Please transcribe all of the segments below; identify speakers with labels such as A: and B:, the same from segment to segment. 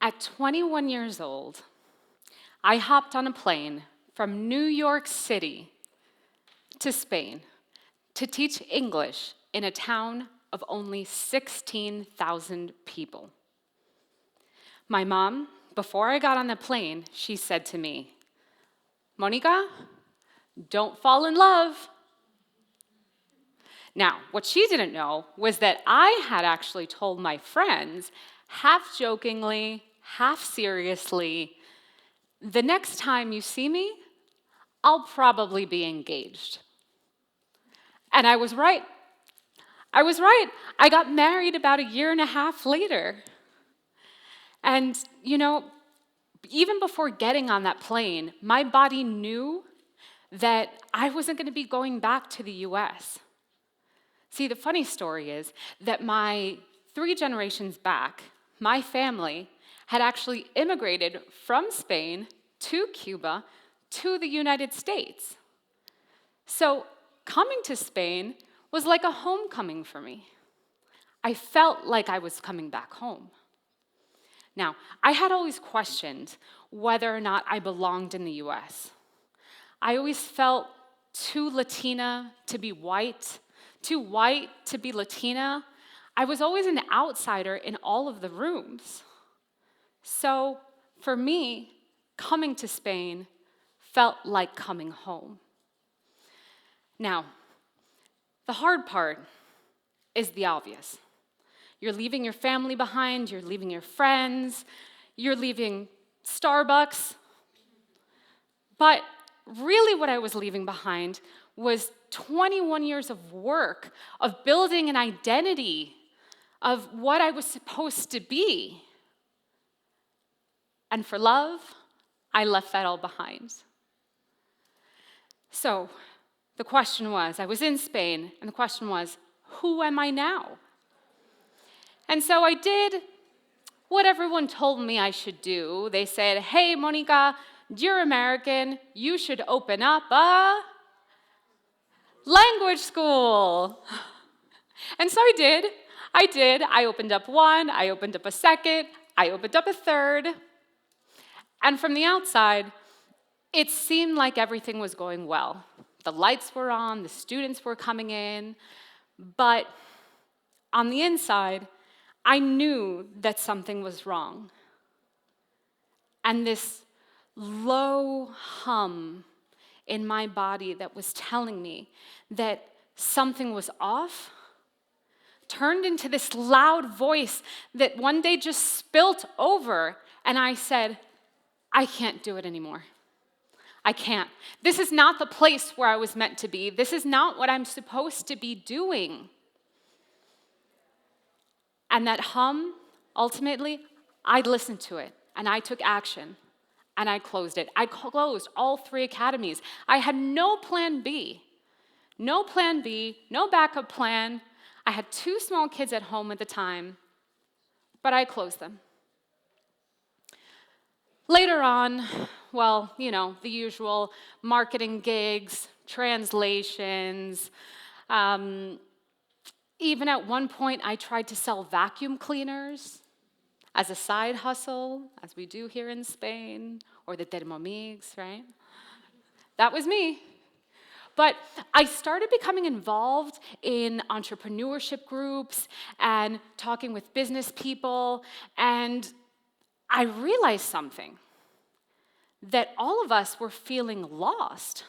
A: At 21 years old, I hopped on a plane from New York City to Spain to teach English in a town of only 16,000 people. My mom, before I got on the plane, she said to me, "Monica, don't fall in love." Now, what she didn't know was that I had actually told my friends, half jokingly, half seriously, "The next time you see me, I'll probably be engaged." And I was right. I got married about a year and a half later. And, even before getting on that plane, my body knew that I wasn't going to be going back to the US. See, the funny story is that my 3 generations back, my family had actually immigrated from Spain to Cuba to the United States. So coming to Spain was like a homecoming for me. I felt like I was coming back home. Now, I had always questioned whether or not I belonged in the US. I always felt too Latina to be white, too white to be Latina. I was always an outsider in all of the rooms. So for me, coming to Spain felt like coming home. Now, the hard part is the obvious. You're leaving your family behind, you're leaving your friends, you're leaving Starbucks. But really what I was leaving behind was 21 years of work, of building an identity, of what I was supposed to be. And for love, I left that all behind. So the question was, I was in Spain, and the question was, who am I now? And so I did what everyone told me I should do. They said, "Hey, Monica, you're American. You should open up a language school." And so I did. I opened up one. I opened up a second. I opened up a third. And from the outside, it seemed like everything was going well. The lights were on. The students were coming in. But on the inside, I knew that something was wrong. And this low hum in my body that was telling me that something was off turned into this loud voice that one day just spilt over, and I said, "I can't do it anymore. I can't. This is not the place where I was meant to be. This is not what I'm supposed to be doing." And that hum, ultimately, I listened to it, and I took action, and I closed it. I closed all 3 academies. I had no plan B, no backup plan. I had 2 small kids at home at the time, but I closed them. Later on, the usual marketing gigs, translations, even at one point, I tried to sell vacuum cleaners as a side hustle, as we do here in Spain, or the Thermomix, right? That was me. But I started becoming involved in entrepreneurship groups and talking with business people, and I realized something, that all of us were feeling lost.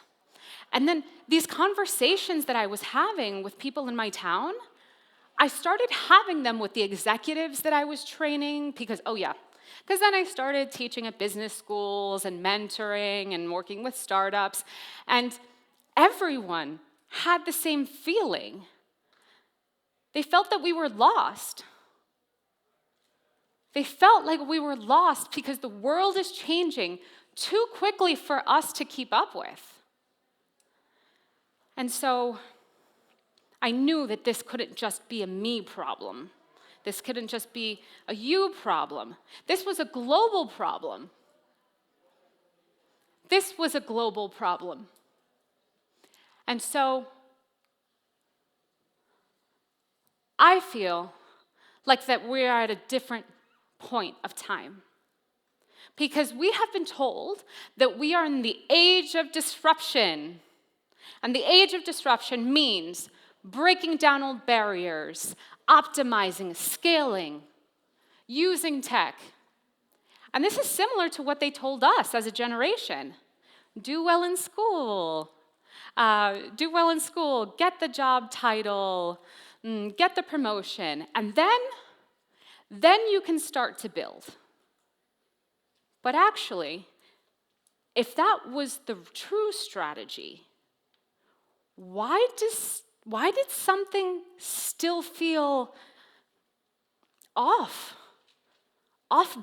A: And then these conversations that I was having with people in my town, I started having them with the executives that I was training because then I started teaching at business schools and mentoring and working with startups, and everyone had the same feeling. They felt that we were lost. They felt like we were lost because the world is changing too quickly for us to keep up with. And so I knew that this couldn't just be a me problem. This couldn't just be a you problem. This was a global problem. This was a global problem. And so I feel like that we're at a different point of time. Because we have been told that we are in the age of disruption. And the age of disruption means breaking down old barriers, optimizing, scaling, using tech. And this is similar to what they told us as a generation. Do well in school. Get the job title, get the promotion, and then you can start to build. But actually, if that was the true strategy, why did something still feel off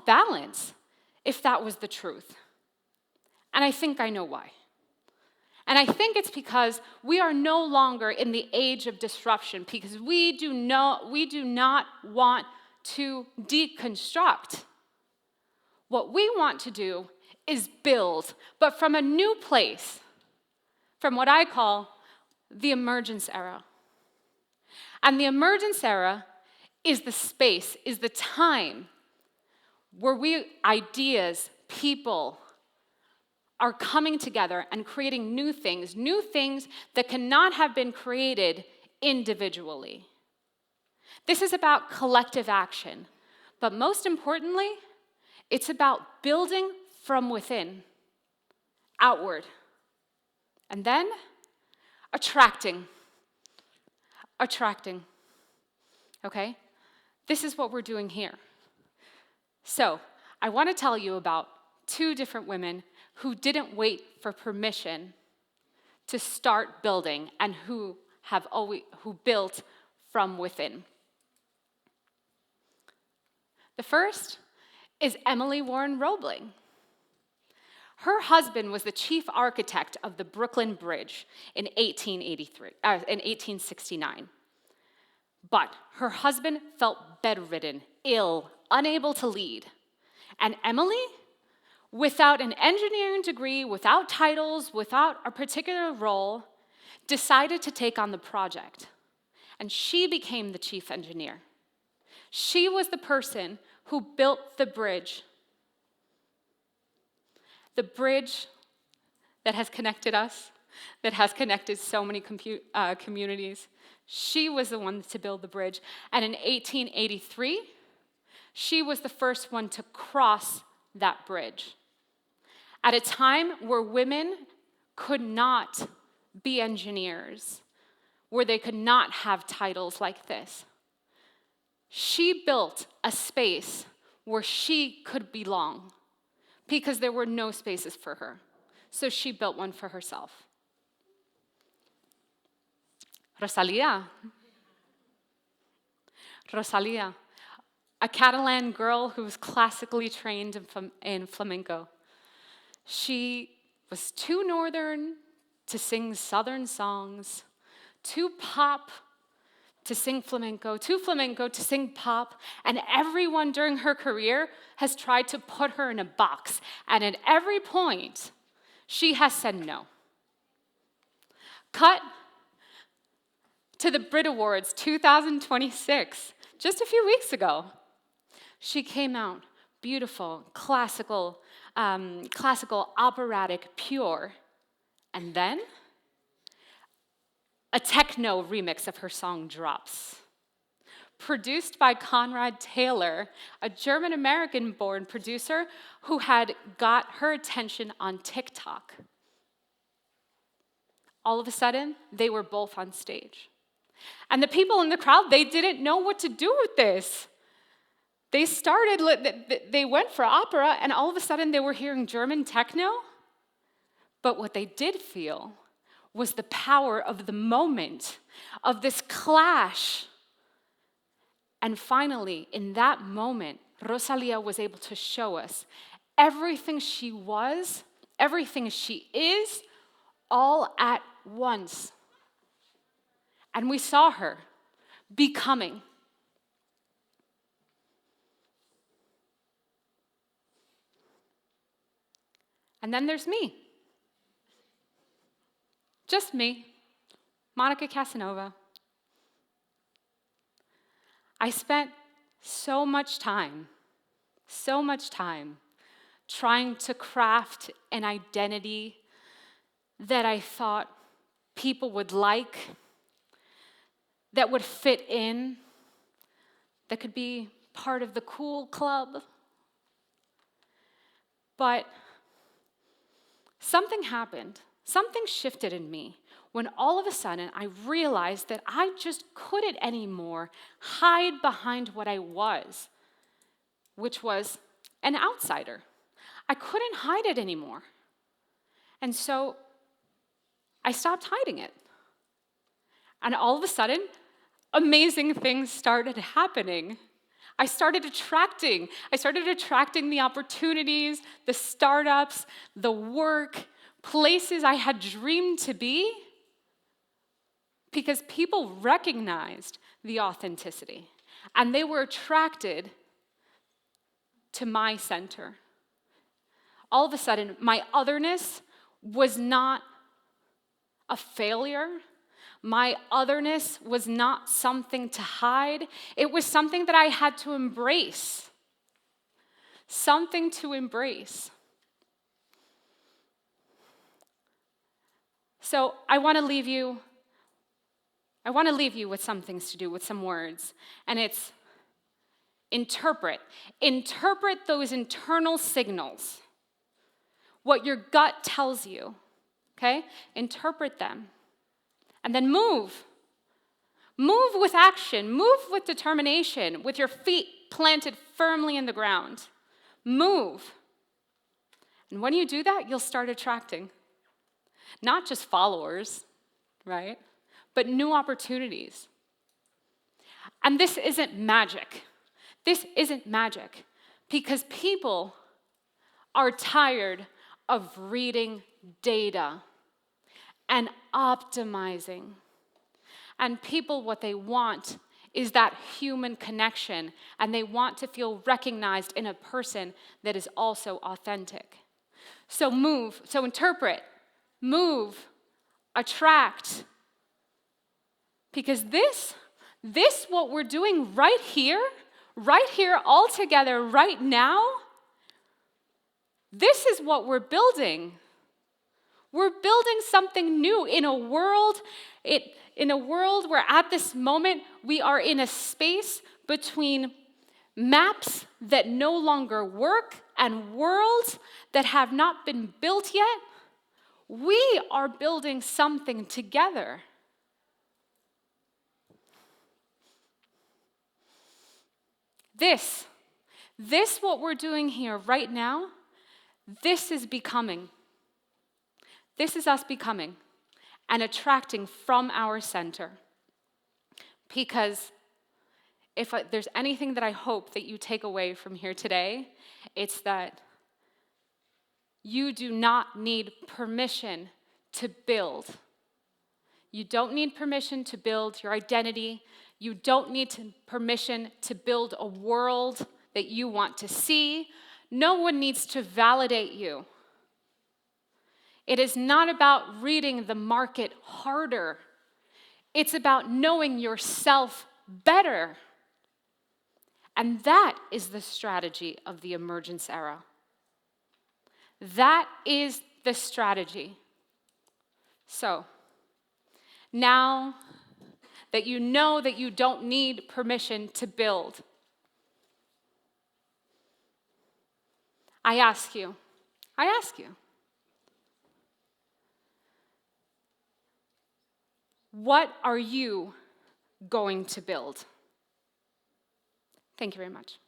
A: balance, if that was the truth? And I think I know why. And I think it's because we are no longer in the age of disruption, because we do not want to deconstruct. What we want to do is build, but from a new place, from what I call the emergence era. And the emergence era is the space, is the time where ideas, people, are coming together and creating new things that cannot have been created individually. This is about collective action, but most importantly, it's about building from within, outward, and then attracting. Okay? This is what we're doing here. So, I want to tell you about two different women who didn't wait for permission to start building and who built from within. The first is Emily Warren Roebling. Her husband was the chief architect of the Brooklyn Bridge in 1869. But her husband felt bedridden, ill, unable to lead. And Emily, without an engineering degree, without titles, without a particular role, decided to take on the project. And she became the chief engineer. She was the person who built the bridge. The bridge that has connected us, that has connected so many communities. She was the one to build the bridge. And in 1883, she was the first one to cross that bridge. At a time where women could not be engineers, where they could not have titles like this, she built a space where she could belong because there were no spaces for her. So she built one for herself. Rosalia, a Catalan girl who was classically trained in flamenco. She was too northern to sing southern songs, too pop to sing flamenco, too flamenco to sing pop, and everyone during her career has tried to put her in a box, and at every point, she has said no. Cut to the Brit Awards 2026, just a few weeks ago. She came out beautiful, classical, operatic, pure, and then a techno remix of her song drops. Produced by Conrad Taylor, a German-American-born producer who had got her attention on TikTok. All of a sudden, they were both on stage. And the people in the crowd, they didn't know what to do with this. They went for opera, and all of a sudden they were hearing German techno. But what they did feel was the power of the moment, of this clash. And finally, in that moment, Rosalia was able to show us everything she was, everything she is, all at once. And we saw her becoming. And then there's me. Just me, Mónica Casanova. I spent so much time trying to craft an identity that I thought people would like, that would fit in, that could be part of the cool club. But something happened. Something shifted in me when all of a sudden I realized that I just couldn't anymore hide behind what I was, which was an outsider. I couldn't hide it anymore. And so I stopped hiding it. And all of a sudden, amazing things started happening. I started attracting the opportunities, the startups, the work, places I had dreamed to be, because people recognized the authenticity and they were attracted to my center. All of a sudden, my otherness was not a failure. My otherness was not something to hide. It was something that I had to embrace. Something to embrace. So I want to leave you with some things to do, with some words. And it's interpret. Interpret those internal signals. What your gut tells you. Okay? Interpret them. And then move. Move with action. Move with determination, with your feet planted firmly in the ground. Move. And when you do that, you'll start attracting not just followers, right? But new opportunities. And this isn't magic. This isn't magic because people are tired of reading data and optimizing. And people, what they want is that human connection, and they want to feel recognized in a person that is also authentic. So move, so interpret, move, attract. Because this what we're doing right here all together right now, this is what we're building. We're building something new in a world where at this moment we are in a space between maps that no longer work and worlds that have not been built yet. We are building something together. This what we're doing here right now, this is becoming. This is us becoming and attracting from our center. Because if there's anything that I hope that you take away from here today, it's that you do not need permission to build. You don't need permission to build your identity. You don't need permission to build a world that you want to see. No one needs to validate you. It is not about reading the market harder. It's about knowing yourself better. And that is the strategy of the emergence era. That is the strategy. So, now that you know that you don't need permission to build, I ask you, what are you going to build? Thank you very much.